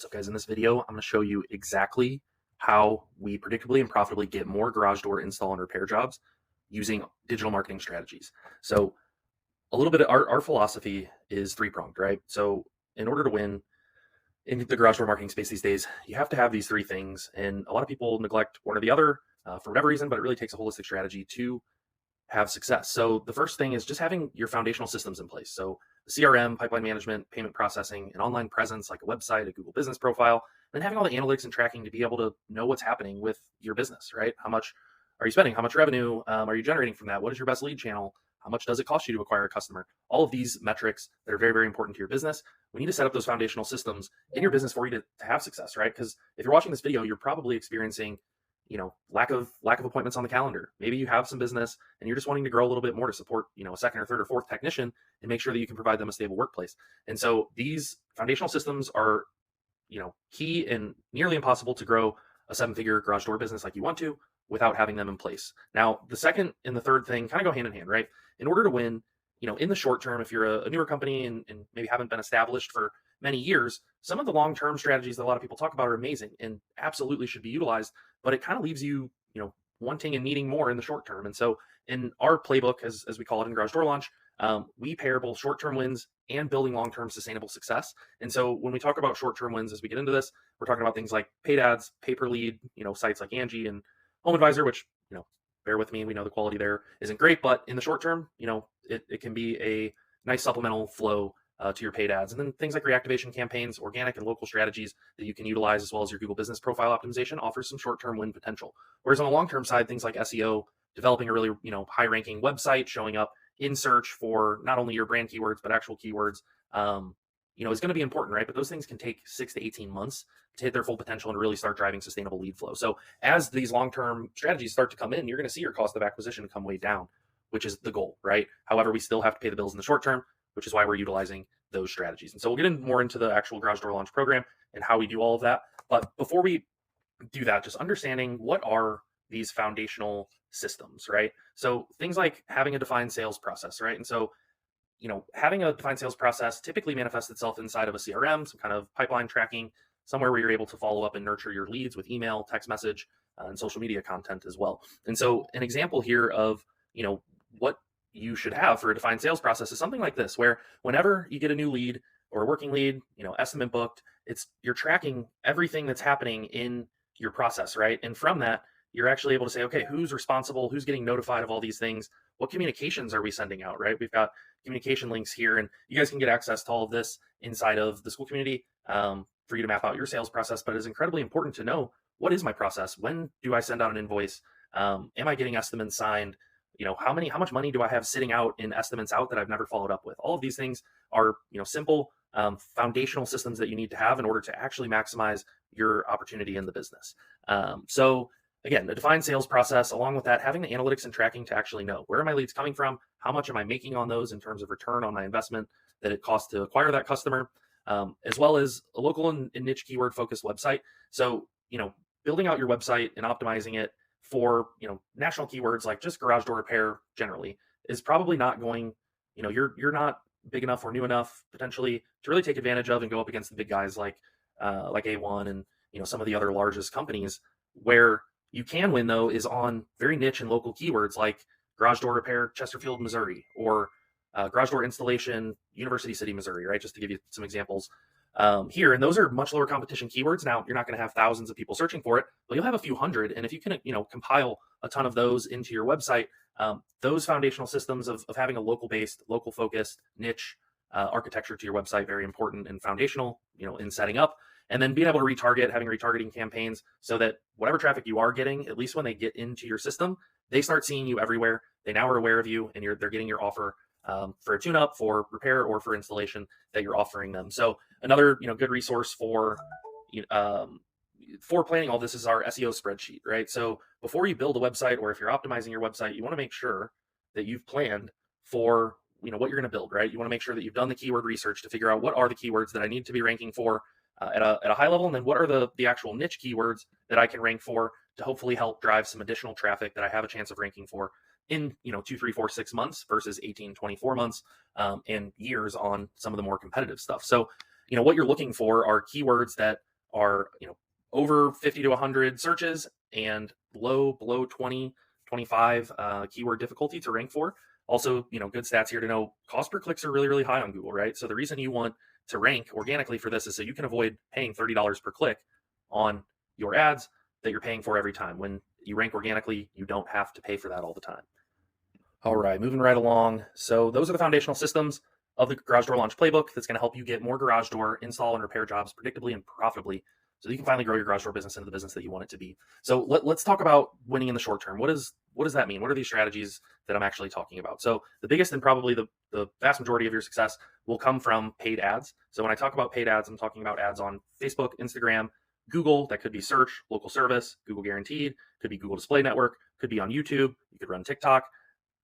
What's up, guys? In this video, I'm going to show you exactly how we predictably and profitably get more garage door install and repair jobs using digital marketing strategies. So a little bit of our philosophy is three-pronged, right? So in order to win in the garage door marketing space these days, you have to have these three things. And a lot of people neglect one or the other for whatever reason, but it really takes a holistic strategy to have success. So the first thing is just having your foundational systems in place. So the CRM, pipeline management, payment processing, an online presence like a website, a Google business profile, and then having all the analytics and tracking to be able to know what's happening with your business, right? How much are you spending? How much revenue are you generating from that? What is your best lead channel? How much does it cost you to acquire a customer? All of these metrics that are very, very important to your business. We need to set up those foundational systems in your business for you to have success, right? Because if you're watching this video, you're probably experiencing lack of appointments on the calendar. Maybe you have some business and you're just wanting to grow a little bit more to support, a second or third or fourth technician and make sure that you can provide them a stable workplace. And so these foundational systems are, key and nearly impossible to grow a 7-figure garage door business like you want to without having them in place. Now, the second and the third thing kind of go hand in hand, right? In order to win, in the short term, if you're a newer company and maybe haven't been established for many years, some of the long-term strategies that a lot of people talk about are amazing and absolutely should be utilized, but it kind of leaves you, wanting and needing more in the short term. And so in our playbook, as we call it in Garage Door Launch, we pair both short-term wins and building long-term sustainable success. And so when we talk about short-term wins, as we get into this, we're talking about things like paid ads, pay-per-lead, sites like Angie and Home Advisor, which, bear with me, we know the quality there isn't great, but in the short term, it can be a nice supplemental flow to your paid ads. And then things like reactivation campaigns, organic and local strategies that you can utilize, as well as your Google business profile optimization, offers some short-term win potential. Whereas on the long-term side, things like SEO, developing a really, high-ranking website, showing up in search for not only your brand keywords, but actual keywords, is going to be important, right? But those things can take 6 to 18 months to hit their full potential and really start driving sustainable lead flow. So as these long-term strategies start to come in, you're going to see your cost of acquisition come way down, which is the goal, right? However, we still have to pay the bills in the short term, which is why we're utilizing those strategies. And so we'll get more into the actual Garage Door Launch program and how we do all of that. But before we do that, just understanding what are these foundational systems, right? So things like having a defined sales process, right? And so, having a defined sales process typically manifests itself inside of a CRM, some kind of pipeline tracking, somewhere where you're able to follow up and nurture your leads with email, text message, and social media content as well. And so an example here of, what you should have for a defined sales process is something like this, where whenever you get a new lead or a working lead, estimate booked, you're tracking everything that's happening in your process, right? And from that, you're actually able to say, okay, who's responsible, who's getting notified of all these things, what communications are we sending out, right? We've got communication links here, and you guys can get access to all of this inside of the school community for you to map out your sales process. But it's incredibly important to know, what is my process? When do I send out an invoice? Am I getting estimates signed? How much money do I have sitting out in estimates out that I've never followed up with? All of these things are, simple foundational systems that you need to have in order to actually maximize your opportunity in the business. So again, the defined sales process, along with that, having the analytics and tracking to actually know, where are my leads coming from? How much am I making on those in terms of return on my investment that it costs to acquire that customer, as well as a local and niche keyword focused website. So, building out your website and optimizing it for, national keywords like just garage door repair generally is probably not going, you're not big enough or new enough potentially to really take advantage of and go up against the big guys like A1 and, some of the other largest companies. Where you can win, though, is on very niche and local keywords like garage door repair, Chesterfield, Missouri, or garage door installation, University City, Missouri, right? Just to give you some examples here. And those are much lower competition keywords. Now, you're not going to have thousands of people searching for it, but you'll have a few hundred. And if you can, compile a ton of those into your website, those foundational systems of having a local-based, local-focused niche architecture to your website, very important and foundational, in setting up. And then being able to retarget, having retargeting campaigns so that whatever traffic you are getting, at least when they get into your system, they start seeing you everywhere. They now are aware of you, and they're getting your offer for a tune-up, for repair, or for installation that you're offering them. So another good resource for planning all this is our SEO spreadsheet, right? So before you build a website, or if you're optimizing your website, you want to make sure that you've planned for what you're going to build, right? You want to make sure that you've done the keyword research to figure out what are the keywords that I need to be ranking for at a high level, and then what are the actual niche keywords that I can rank for to hopefully help drive some additional traffic that I have a chance of ranking for in 2, 3, 4, 6 months versus 18, 24 months and years on some of the more competitive stuff. So what you're looking for are keywords that are, over 50 to 100 searches and below 20, 25 keyword difficulty to rank for. Also, good stats here to know cost per clicks are really, really high on Google, right? So the reason you want to rank organically for this is so you can avoid paying $30 per click on your ads that you're paying for every time. When you rank organically, you don't have to pay for that all the time. All right, moving right along. So those are the foundational systems of the garage door launch playbook that's going to help you get more garage door install and repair jobs predictably and profitably so that you can finally grow your garage door business into the business that you want it to be. So let's talk about winning in the short term. What does that mean? What are these strategies that I'm actually talking about? So the biggest and probably the vast majority of your success will come from paid ads. So when I talk about paid ads, I'm talking about ads on Facebook, Instagram, Google. That could be search, local service, Google guaranteed, could be Google Display Network, could be on YouTube. You could run TikTok.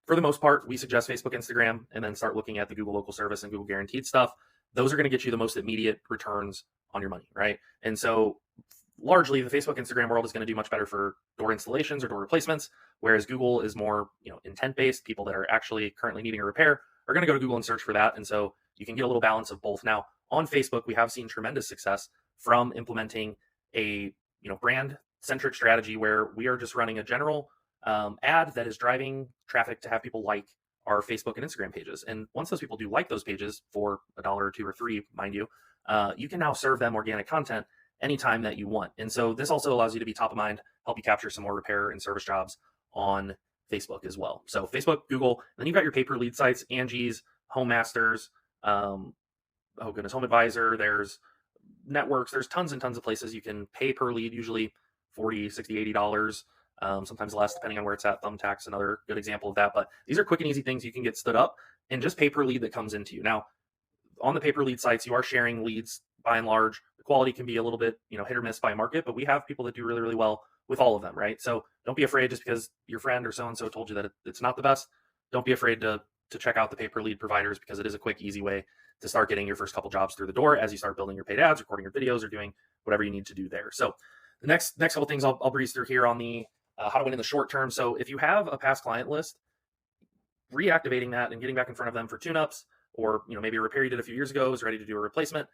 For the most part, we suggest Facebook, Instagram, and then start looking at the Google local service and Google guaranteed stuff. Those are going to get you the most immediate returns on your money, right? And so largely the Facebook, Instagram world is going to do much better for door installations or door replacements, whereas Google is more, intent-based. People that are actually currently needing a repair are going to go to Google and search for that. And so you can get a little balance of both. Now, on Facebook, we have seen tremendous success from implementing a, brand-centric strategy where we are just running a general ad that is driving traffic to have people like our Facebook and Instagram pages. And once those people do like those pages for $1 or $2 or $3, mind you, you can now serve them organic content anytime that you want. And so this also allows you to be top of mind, help you capture some more repair and service jobs on Facebook as well. So Facebook, Google, then you've got your pay-per lead sites, Angie's, Home Masters, Home Advisor, there's networks, there's tons and tons of places you can pay per lead, usually $40, $60, $80. Sometimes less, depending on where it's at. Thumbtack's another good example of that. But these are quick and easy things you can get stood up and just pay per lead that comes into you. Now, on the pay per lead sites, you are sharing leads by and large. The quality can be a little bit, hit or miss by market, but we have people that do really, really well with all of them, right? So don't be afraid just because your friend or so-and-so told you that it's not the best. Don't be afraid to check out the pay per lead providers because it is a quick, easy way to start getting your first couple jobs through the door as you start building your paid ads, recording your videos, or doing whatever you need to do there. So the next couple things I'll breeze through here on the how to win in the short term. So if you have a past client list, reactivating that and getting back in front of them for tune-ups, or maybe a repair you did a few years ago is ready to do a replacement,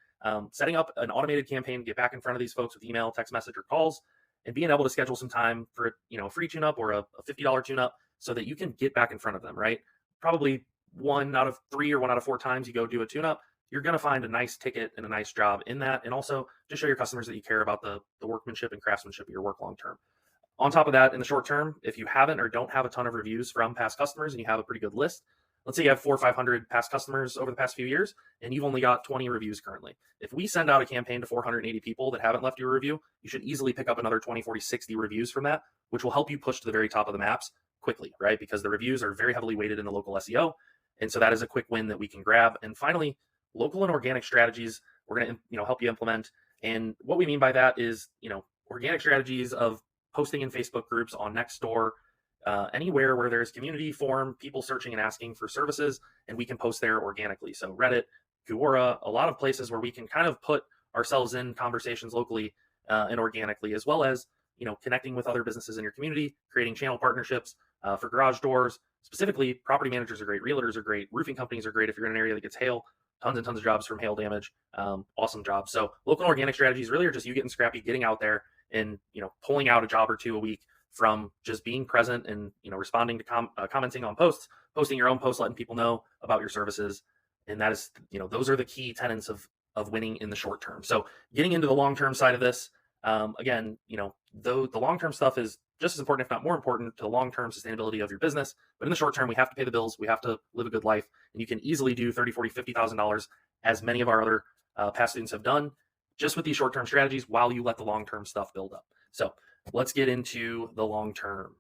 setting up an automated campaign to get back in front of these folks with email, text message, or calls, and being able to schedule some time for a free tune-up or a $50 tune-up so that you can get back in front of them, right? Probably 1 out of 3 or 1 out of 4 times you go do a tune-up, you're going to find a nice ticket and a nice job in that, and also just show your customers that you care about the workmanship and craftsmanship of your work long-term. On top of that, in the short term, if you haven't or don't have a ton of reviews from past customers and you have a pretty good list, let's say you have 400 or 500 past customers over the past few years, and you've only got 20 reviews currently. If we send out a campaign to 480 people that haven't left you a review, you should easily pick up another 20, 40, 60 reviews from that, which will help you push to the very top of the maps quickly, right? Because the reviews are very heavily weighted in the local SEO. And so that is a quick win that we can grab. And finally, local and organic strategies we're going to help you implement. And what we mean by that is, organic strategies of posting in Facebook groups, on Nextdoor, anywhere where there's community forum, people searching and asking for services, and we can post there organically. So Reddit, Quora, a lot of places where we can kind of put ourselves in conversations locally and organically, as well as connecting with other businesses in your community, creating channel partnerships for garage doors. Specifically, property managers are great, realtors are great, roofing companies are great if you're in an area that gets hail. Tons and tons of jobs from hail damage. Awesome jobs. So local and organic strategies really are just you getting scrappy, getting out there, and pulling out a job or two a week from just being present and responding to commenting on posts, posting your own posts, letting people know about your services. And that is those are the key tenets of winning in the short term. So getting into the long term side of this, again, though the long term stuff is just as important, if not more important, to the long term sustainability of your business. But in the short term, we have to pay the bills, we have to live a good life, and you can easily do $30,000, $40,000, $50,000, as many of our other past students have done, just with these short term strategies while you let the long term stuff build up. So let's get into the long term.